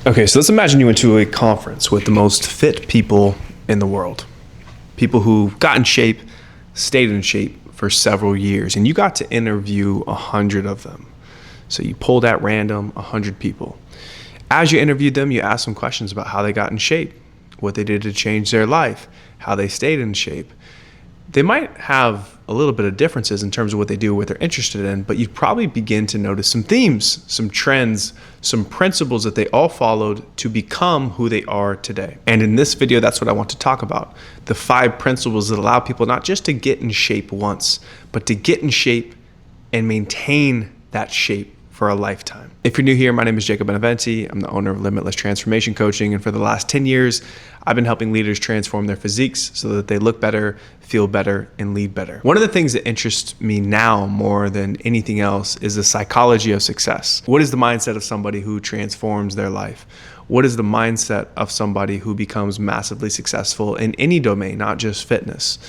Okay, so let's imagine you went to a conference with the most fit people in the world. People who got in shape, stayed in shape for several years, and you got to interview 100 of them. So you pulled at random 100 people. As you interviewed them, you asked them questions about how they got in shape, what they did to change their life, how they stayed in shape. They might have a little bit of differences in terms of what they do, what they're interested in, but you probably begin to notice some themes, some trends, some principles that they all followed to become who they are today. And in this video, that's what I want to talk about. The 5 principles that allow people not just to get in shape once, but to get in shape and maintain that shape for a lifetime. If you're new here, my name is Jacob Beneventi. I'm the owner of Limitless Transformation Coaching. And for the last 10 years, I've been helping leaders transform their physiques so that they look better, feel better, and lead better. One of the things that interests me now more than anything else is the psychology of success. What is the mindset of somebody who transforms their life? What is the mindset of somebody who becomes massively successful in any domain, not just fitness?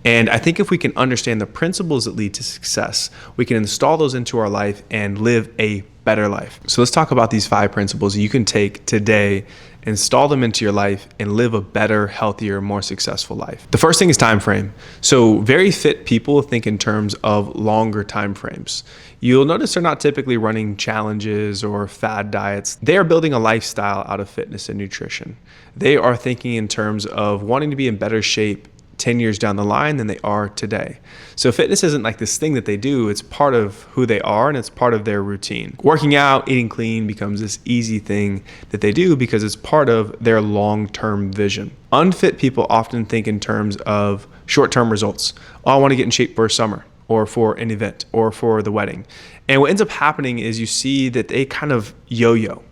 And I think if we can understand the principles that lead to success, we can install those into our life and live a better life. So let's talk about these 5 principles you can take today, install them into your life, and live a better, healthier, more successful life. The first thing is time frame. So very fit people think in terms of longer time frames. You'll notice they're not typically running challenges or fad diets. They are building a lifestyle out of fitness and nutrition. They are thinking in terms of wanting to be in better shape 10 years down the line than they are today. So fitness isn't like this thing that they do, it's part of who they are and it's part of their routine. Working out, eating clean becomes this easy thing that they do because it's part of their long-term vision. Unfit people often think in terms of short-term results. Oh, I want to get in shape for summer or for an event or for the wedding. And what ends up happening is you see that they kind of yo-yo,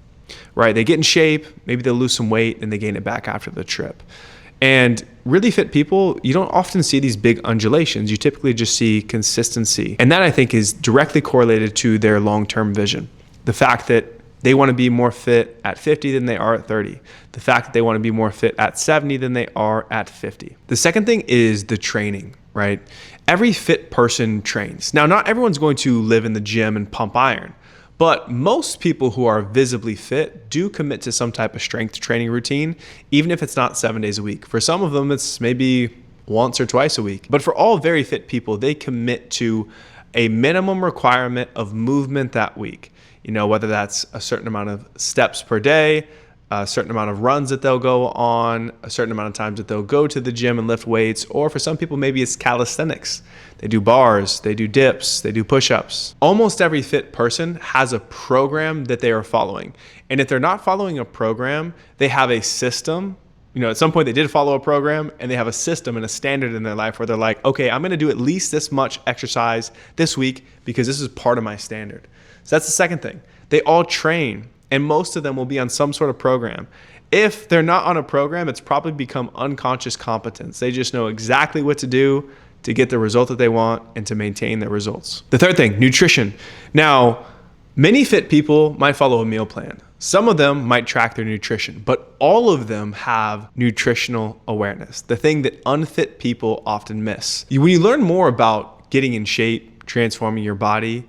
right? They get in shape, maybe they'll lose some weight and they gain it back after the trip. And really fit people, you don't often see these big undulations. You typically just see consistency. And that, I think, is directly correlated to their long-term vision. The fact that they want to be more fit at 50 than they are at 30. The fact that they want to be more fit at 70 than they are at 50. The second thing is the training, right? Every fit person trains. Now, not everyone's going to live in the gym and pump iron. But most people who are visibly fit do commit to some type of strength training routine, even if it's not 7 days a week. For some of them, it's maybe once or twice a week. But for all very fit people, they commit to a minimum requirement of movement that week. You know, whether that's a certain amount of steps per day, a certain amount of runs that they'll go on, a certain amount of times that they'll go to the gym and lift weights, or for some people, maybe it's calisthenics. They do bars, they do dips, they do push-ups. Almost every fit person has a program that they are following. And if they're not following a program, they have a system. You know, at some point they did follow a program and they have a system and a standard in their life where they're like, okay, I'm gonna do at least this much exercise this week because this is part of my standard. So that's the second thing. They all train. And most of them will be on some sort of program. If they're not on a program, it's probably become unconscious competence. They just know exactly what to do to get the result that they want and to maintain their results. The third thing, nutrition. Now, many fit people might follow a meal plan. Some of them might track their nutrition, but all of them have nutritional awareness, the thing that unfit people often miss. When you learn more about getting in shape, transforming your body,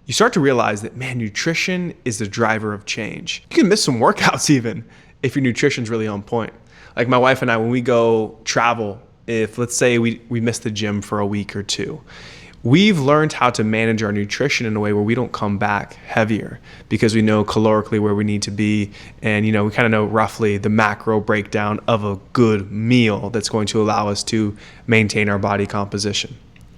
you start to realize that, man, nutrition is the driver of change. You can miss some workouts even if your nutrition's really on point. Like my wife and I, when we go travel, if let's say we miss the gym for a week or two, we've learned how to manage our nutrition in a way where we don't come back heavier because we know calorically where we need to be. And, you know, we kind of know roughly the macro breakdown of a good meal that's going to allow us to maintain our body composition.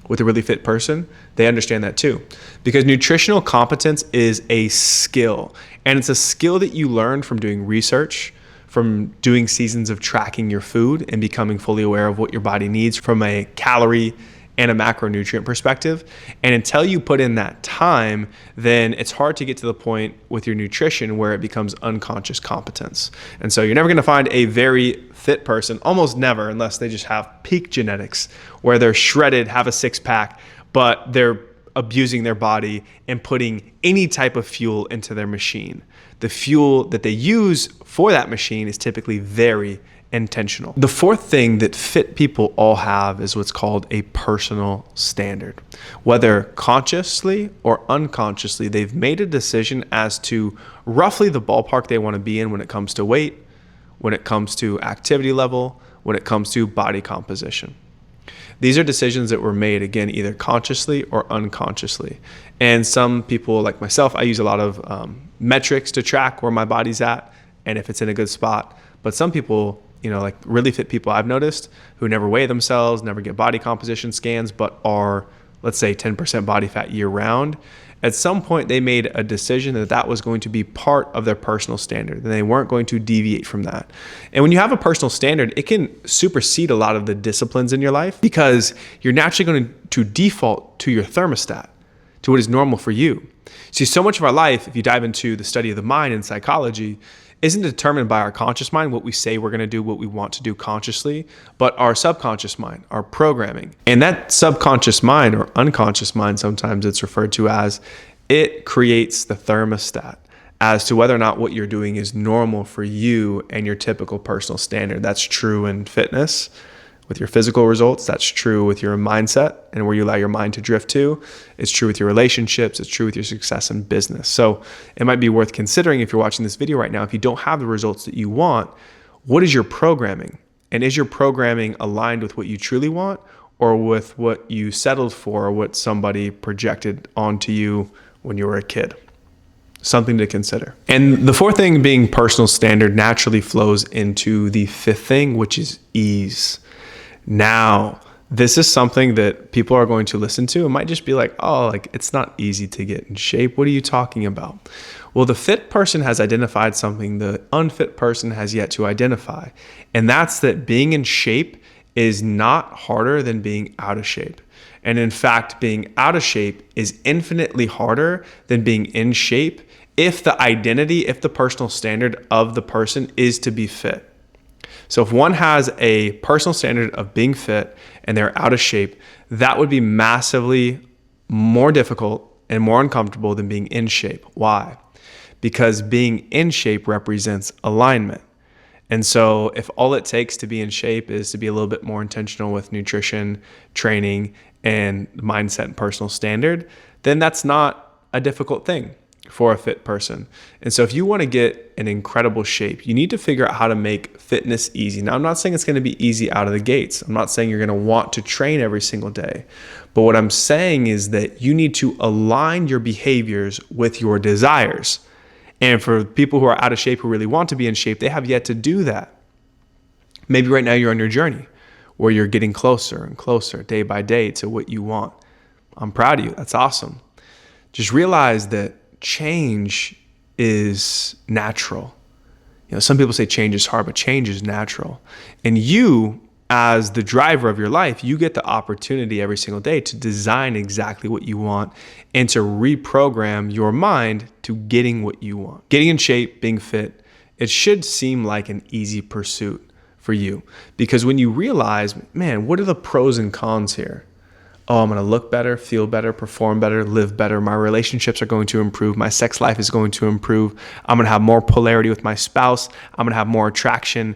With a really fit person, they understand that too. Because nutritional competence is a skill. And it's a skill that you learn from doing research, from doing seasons of tracking your food and becoming fully aware of what your body needs from a calorie and a macronutrient perspective. And until you put in that time, then it's hard to get to the point with your nutrition where it becomes unconscious competence. And so you're never gonna find a very fit person, almost never, unless they just have peak genetics where they're shredded, have a 6-pack, but they're abusing their body and putting any type of fuel into their machine. The fuel that they use for that machine is typically very intentional. The fourth thing that fit people all have is what's called a personal standard. Whether consciously or unconsciously, they've made a decision as to roughly the ballpark they want to be in when it comes to weight, when it comes to activity level, when it comes to body composition. These are decisions that were made, again, either consciously or unconsciously. And some people like myself, I use a lot of metrics to track where my body's at and if it's in a good spot. But some people, like really fit people I've noticed who never weigh themselves, never get body composition scans, but are, let's say, 10% body fat year round. At some point, they made a decision that that was going to be part of their personal standard, and they weren't going to deviate from that. And when you have a personal standard, it can supersede a lot of the disciplines in your life because you're naturally going to default to your thermostat, to what is normal for you. See, so much of our life, if you dive into the study of the mind and psychology, isn't determined by our conscious mind, what we say we're going to do, what we want to do consciously, but our subconscious mind, our programming. And that subconscious mind, or unconscious mind, sometimes it's referred to as, it creates the thermostat as to whether or not what you're doing is normal for you and your typical personal standard. That's true in fitness with your physical results. That's true with your mindset and where you allow your mind to drift to. It's true with your relationships. It's true with your success in business. So it might be worth considering, if you're watching this video right now, if you don't have the results that you want, what is your programming? And is your programming aligned with what you truly want, or with what you settled for, or what somebody projected onto you when you were a kid? Something to consider. And the fourth thing, being personal standard, naturally flows into the fifth thing, which is ease. Now, this is something that people are going to listen to. It might just be like, oh, like it's not easy to get in shape. What are you talking about? Well, the fit person has identified something the unfit person has yet to identify. And that's that being in shape is not harder than being out of shape. And in fact, being out of shape is infinitely harder than being in shape if the personal standard of the person is to be fit. So if one has a personal standard of being fit and they're out of shape, that would be massively more difficult and more uncomfortable than being in shape. Why? Because being in shape represents alignment. And so if all it takes to be in shape is to be a little bit more intentional with nutrition, training, and mindset and personal standard, then that's not a difficult thing for a fit person. And so if you want to get in incredible shape, you need to figure out how to make fitness easy. Now, I'm not saying it's going to be easy out of the gates. I'm not saying you're going to want to train every single day. But what I'm saying is that you need to align your behaviors with your desires. And for people who are out of shape, who really want to be in shape, they have yet to do that. Maybe right now you're on your journey where you're getting closer and closer day by day to what you want. I'm proud of you. That's awesome. Just realize that change is natural. Some people say change is hard, but change is natural. And you, as the driver of your life, you get the opportunity every single day to design exactly what you want and to reprogram your mind to getting what you want. Getting in shape, being fit, it should seem like an easy pursuit for you. Because when you realize, man, what are the pros and cons here? Oh, I'm going to look better, feel better, perform better, live better. My relationships are going to improve. My sex life is going to improve. I'm going to have more polarity with my spouse. I'm going to have more attraction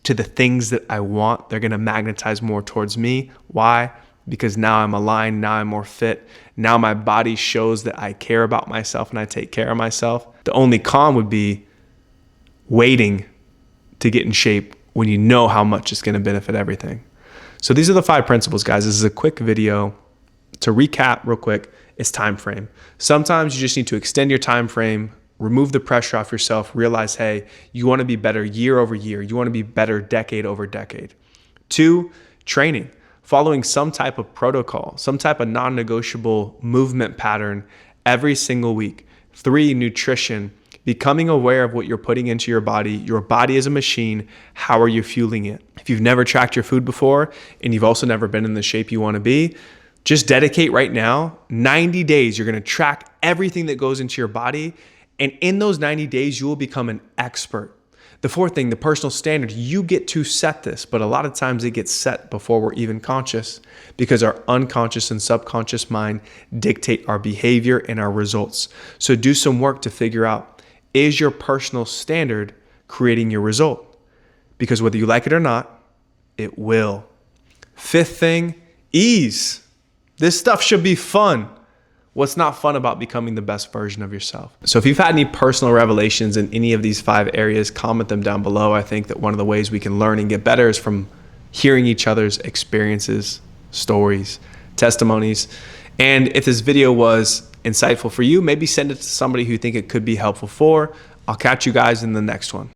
to the things that I want. They're going to magnetize more towards me. Why? Because now I'm aligned. Now I'm more fit. Now my body shows that I care about myself and I take care of myself. The only con would be waiting to get in shape when you know how much it's going to benefit everything. So these are the 5 principles, guys. This is a quick video. To recap real quick, it's time frame. Sometimes you just need to extend your time frame, remove the pressure off yourself, realize, hey, you want to be better year over year. You want to be better decade over decade. 2, training, following some type of protocol, some type of non-negotiable movement pattern every single week. 3, nutrition, becoming aware of what you're putting into your body. Your body is a machine. How are you fueling it? If you've never tracked your food before and you've also never been in the shape you want to be, just dedicate right now 90 days. You're going to track everything that goes into your body. And in those 90 days, you will become an expert. The 4th thing, the personal standard, you get to set this, but a lot of times it gets set before we're even conscious because our unconscious and subconscious mind dictate our behavior and our results. So do some work to figure out, is your personal standard creating your result? Because whether you like it or not, it will. 5th thing, ease. This stuff should be fun. What's not fun about becoming the best version of yourself? So if you've had any personal revelations in any of these 5 areas, comment them down below. I think that one of the ways we can learn and get better is from hearing each other's experiences, stories, testimonies. And if this video was insightful for you, maybe send it to somebody who you think it could be helpful for. I'll catch you guys in the next one.